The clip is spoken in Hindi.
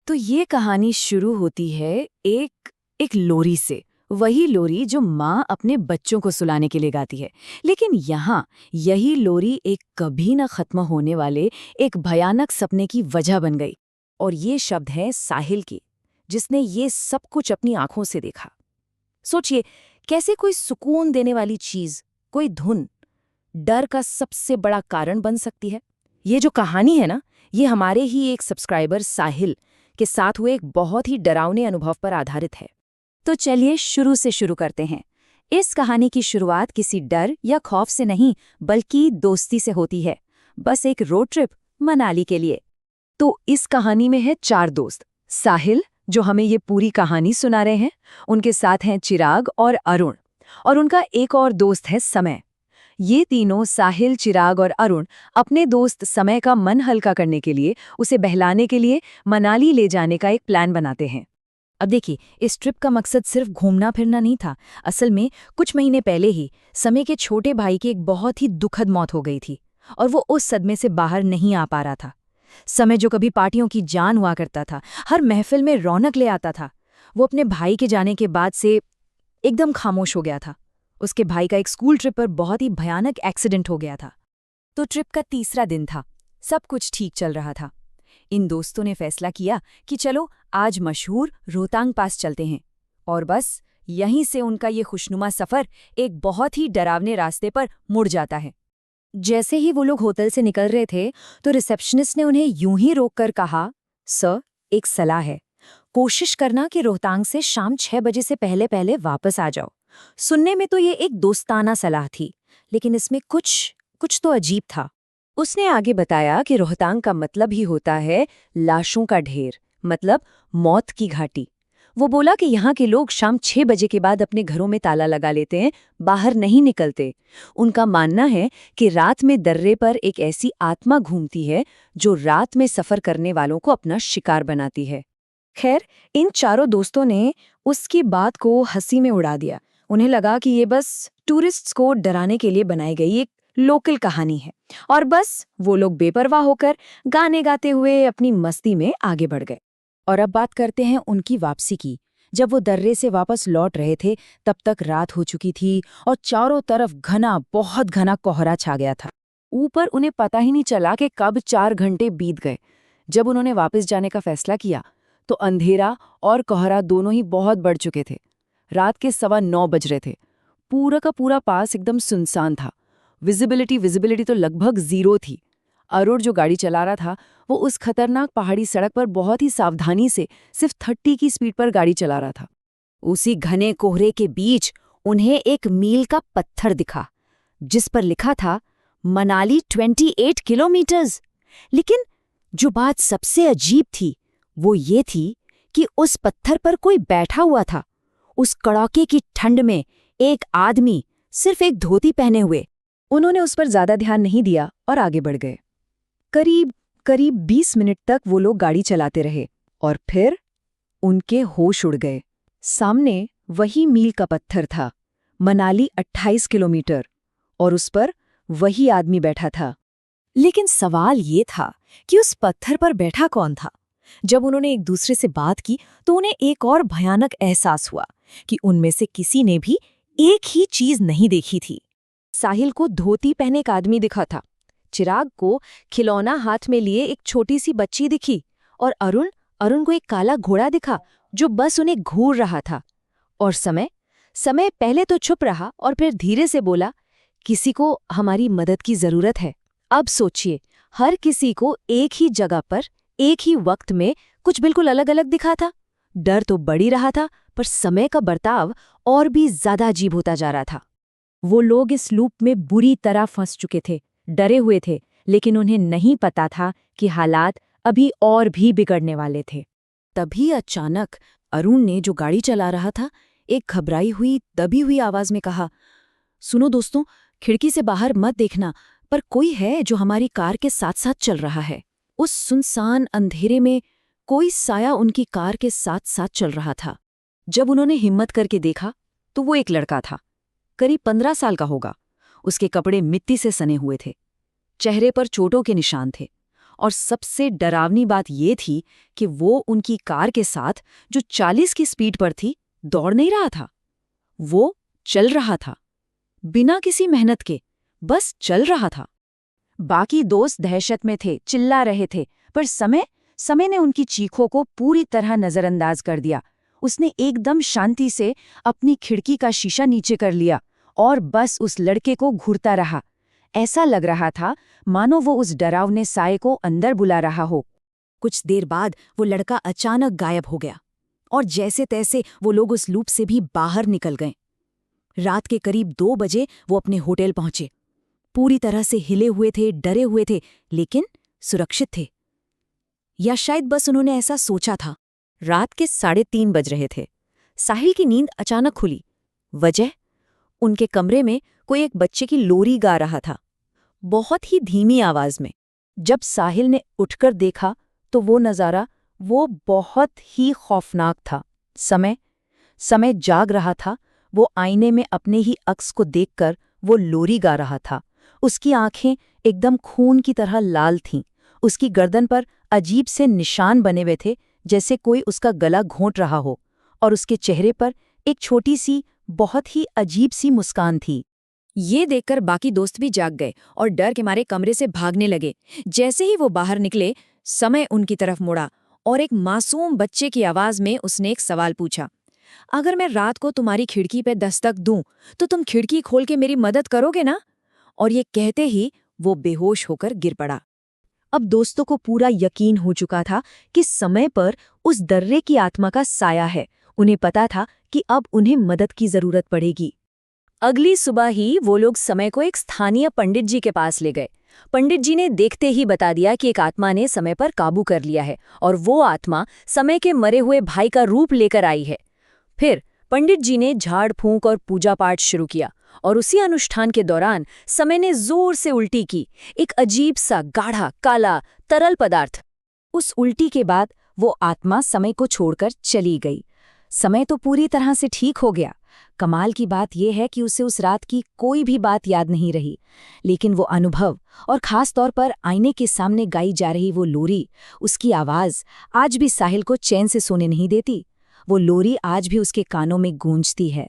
तो ये कहानी शुरू होती है एक एक लोरी से। वही लोरी जो माँ अपने बच्चों को सुलाने के लिए गाती है। लेकिन यहाँ यही लोरी एक कभी न खत्म होने वाले एक भयानक सपने की वजह बन गई। और ये शब्द है साहिल की, जिसने ये सब कुछ अपनी आंखों से देखा। सोचिए, कैसे कोई सुकून देने वाली चीज, कोई धुन, डर का सबसे बड़ा कारण बन सकती है। ये जो कहानी है ना, ये हमारे ही एक सब्सक्राइबर साहिल के साथ हुए एक बहुत ही डरावने अनुभव पर आधारित है। तो चलिए शुरू से शुरू करते हैं। इस कहानी की शुरुआत किसी डर या खौफ से नहीं, बल्कि दोस्ती से होती है। बस एक रोड ट्रिप मनाली के लिए। तो इस कहानी में है 4 दोस्त। साहिल, जो हमें ये पूरी कहानी सुना रहे हैं, उनके साथ हैं चिराग और अरुण, और उनका एक और दोस्त है समय। ये तीनों, साहिल, चिराग और अरुण, अपने दोस्त समय का मन हल्का करने के लिए, उसे बहलाने के लिए मनाली ले जाने का एक प्लान बनाते हैं। अब देखिए, इस ट्रिप का मकसद सिर्फ घूमना फिरना नहीं था। असल में कुछ महीने पहले ही समय के छोटे भाई की एक बहुत ही दुखद मौत हो गई थी, और वो उस सदमे से बाहर नहीं आ पा रहा था। समय, जो कभी पार्टियों की जान हुआ करता था, हर महफिल में रौनक ले आता था, वो अपने भाई के जाने के बाद से एकदम खामोश हो गया था। उसके भाई का एक स्कूल ट्रिप पर बहुत ही भयानक एक्सीडेंट हो गया था। तो ट्रिप का तीसरा दिन था, सब कुछ ठीक चल रहा था। इन दोस्तों ने फैसला किया कि चलो आज मशहूर रोहतांग पास चलते हैं। और बस यहीं से उनका ये खुशनुमा सफ़र एक बहुत ही डरावने रास्ते पर मुड़ जाता है। जैसे ही वो लोग होटल से निकल रहे थे, तो रिसेप्शनिस्ट ने उन्हें यूं ही रोककर कहा, सर, एक सलाह है। कोशिश करना कि रोहतांग से शाम 6 बजे से पहले पहले वापस आ जाओ। सुनने में तो ये एक दोस्ताना सलाह थी, लेकिन इसमें कुछ तो अजीब था। उसने आगे बताया कि रोहतांग का मतलब ही होता है लाशों का ढेर, मतलब मौत की घाटी। वो बोला कि यहाँ के लोग शाम 6 बजे के बाद अपने घरों में ताला लगा लेते हैं, बाहर नहीं निकलते। उनका मानना है कि रात में दर्रे पर एक ऐसी आत्मा घूमती है जो रात में सफर करने वालों को अपना शिकार बनाती है। खैर, इन चारों दोस्तों ने उसकी बात को हंसी में उड़ा दिया। उन्हें लगा कि ये बस टूरिस्ट्स को डराने के लिए बनाई गई एक लोकल कहानी है, और बस वो लोग बेपरवाह होकर गाने गाते हुए अपनी मस्ती में आगे बढ़ गए। और अब बात करते हैं उनकी वापसी की। जब वो दर्रे से वापस लौट रहे थे, तब तक रात हो चुकी थी और चारों तरफ घना, बहुत घना कोहरा छा गया था। ऊपर उन्हें पता ही नहीं चला कि कब 4 घंटे बीत गए। जब उन्होंने वापस जाने का फैसला किया, तो अंधेरा और कोहरा दोनों ही बहुत बढ़ चुके थे। रात के 9:15 बज रहे थे। पूरा का पूरा पास एकदम सुनसान था। विजिबिलिटी तो लगभग 0 थी। अरुण, जो गाड़ी चला रहा था, वो उस खतरनाक पहाड़ी सड़क पर बहुत ही सावधानी से सिर्फ 30 की स्पीड पर गाड़ी चला रहा था। उसी घने कोहरे के बीच उन्हें एक मील का पत्थर दिखा, जिस पर लिखा था मनाली 28 किलोमीटर्स। लेकिन जो बात सबसे अजीब थी, वो ये थी कि उस पत्थर पर कोई बैठा हुआ था। उस कड़ाके की ठंड में एक आदमी, सिर्फ एक धोती पहने हुए। उन्होंने उस पर ज्यादा ध्यान नहीं दिया और आगे बढ़ गए। करीब 20 मिनट तक वो लोग गाड़ी चलाते रहे, और फिर उनके होश उड़ गए। सामने वही मील का पत्थर था, मनाली 28 किलोमीटर, और उस पर वही आदमी बैठा था। लेकिन सवाल ये था कि उस पत्थर पर बैठा कौन था। जब उन्होंने एक दूसरे से बात की, तो उन्हें एक और भयानक एहसास हुआ कि उनमें से किसी ने भी एक ही चीज नहीं देखी थी। साहिल को धोती पहने एक आदमी दिखा था, चिराग को खिलौना हाथ में लिए एक छोटी सी बच्ची दिखी, और अरुण को एक काला घोड़ा दिखा जो बस उन्हें घूर रहा था। और समय पहले तो चुप रहा और फिर धीरे से बोला, किसी को हमारी मदद की जरूरत है। अब सोचिए, हर किसी को एक ही जगह पर एक ही वक्त में कुछ बिल्कुल अलग अलग दिखा था। डर तो बढ़ ही रहा था, पर समय का बर्ताव और भी ज्यादा अजीब होता जा रहा था। वो लोग इस लूप में बुरी तरह फंस चुके थे, डरे हुए थे, लेकिन उन्हें नहीं पता था कि हालात अभी और भी बिगड़ने वाले थे। तभी अचानक अरुण ने, जो गाड़ी चला रहा था, एक घबराई हुई, दबी हुई आवाज में कहा, सुनो दोस्तों, खिड़की से बाहर मत देखना, पर कोई है जो हमारी कार के साथ साथ चल रहा है। उस सुनसान अंधेरे में कोई साया उनकी कार के साथ साथ चल रहा था। जब उन्होंने हिम्मत करके देखा, तो वो एक लड़का था, करीब 15 साल का होगा। उसके कपड़े मिट्टी से सने हुए थे, चेहरे पर चोटों के निशान थे, और सबसे डरावनी बात ये थी कि वो उनकी कार के साथ, जो 40 की स्पीड पर थी, दौड़ नहीं रहा था। वो चल रहा था, बिना किसी मेहनत के, बस चल रहा था। बाकी दोस्त दहशत में थे, चिल्ला रहे थे, पर समय ने उनकी चीखों को पूरी तरह नजरअंदाज कर दिया। उसने एकदम शांति से अपनी खिड़की का शीशा नीचे कर लिया और बस उस लड़के को घूरता रहा। ऐसा लग रहा था मानो वो उस डरावने साए को अंदर बुला रहा हो। कुछ देर बाद वो लड़का अचानक गायब हो गया और जैसे तैसे वो लोग उस लूप से भी बाहर निकल गए। रात के करीब 2 बजे वो अपने होटल पहुंचे। पूरी तरह से हिले हुए थे, डरे हुए थे, लेकिन सुरक्षित थे। या शायद बस उन्होंने ऐसा सोचा था। रात के 3:30 बज रहे थे। साहिल की नींद अचानक खुली। वजह? उनके कमरे में कोई एक बच्चे की लोरी गा रहा था, बहुत ही धीमी आवाज में। जब साहिल ने उठकर देखा तो वो नज़ारा, वो बहुत ही खौफनाक था। समय जाग रहा था। वो आईने में अपने ही अक्स को देखकर वो लोरी गा रहा था। उसकी आंखें एकदम खून की तरह लाल थीं। उसकी गर्दन पर अजीब से निशान बने हुए थे, जैसे कोई उसका गला घोंट रहा हो, और उसके चेहरे पर एक छोटी सी, बहुत ही अजीब सी मुस्कान थी। ये देखकर बाकी दोस्त भी जाग गए और डर के मारे कमरे से भागने लगे। जैसे ही वो बाहर निकले, समय उनकी तरफ मुड़ा और एक मासूम बच्चे की आवाज में उसने एक सवाल पूछा, अगर मैं रात को तुम्हारी खिड़की पे दस्तक दूं, तो तुम खिड़की खोल के मेरी मदद करोगे ना? और ये कहते ही वो बेहोश होकर गिर पड़ा। अब दोस्तों को पूरा यकीन हो चुका था कि समय पर उस दर्रे की आत्मा का साया है। उन्हें पता था कि अब उन्हें मदद की जरूरत पड़ेगी। अगली सुबह ही वो लोग समय को एक स्थानीय पंडित जी के पास ले गए। पंडित जी ने देखते ही बता दिया कि एक आत्मा ने समय पर काबू कर लिया है और वो आत्मा समय के मरे हुए भाई का रूप लेकर आई है। फिर पंडित जी ने झाड़ फूंक और पूजा पाठ शुरू किया और उसी अनुष्ठान के दौरान समय ने जोर से उल्टी की, एक अजीब सा गाढ़ा काला तरल पदार्थ। उस उल्टी के बाद वो आत्मा समय को छोड़कर चली गई। समय तो पूरी तरह से ठीक हो गया। कमाल की बात यह है कि उसे उस रात की कोई भी बात याद नहीं रही, लेकिन वो अनुभव और खास तौर पर आईने के सामने गाई जा रही वो लोरी, उसकी आवाज आज भी साहिल को चैन से सोने नहीं देती। वो लोरी आज भी उसके कानों में गूंजती है।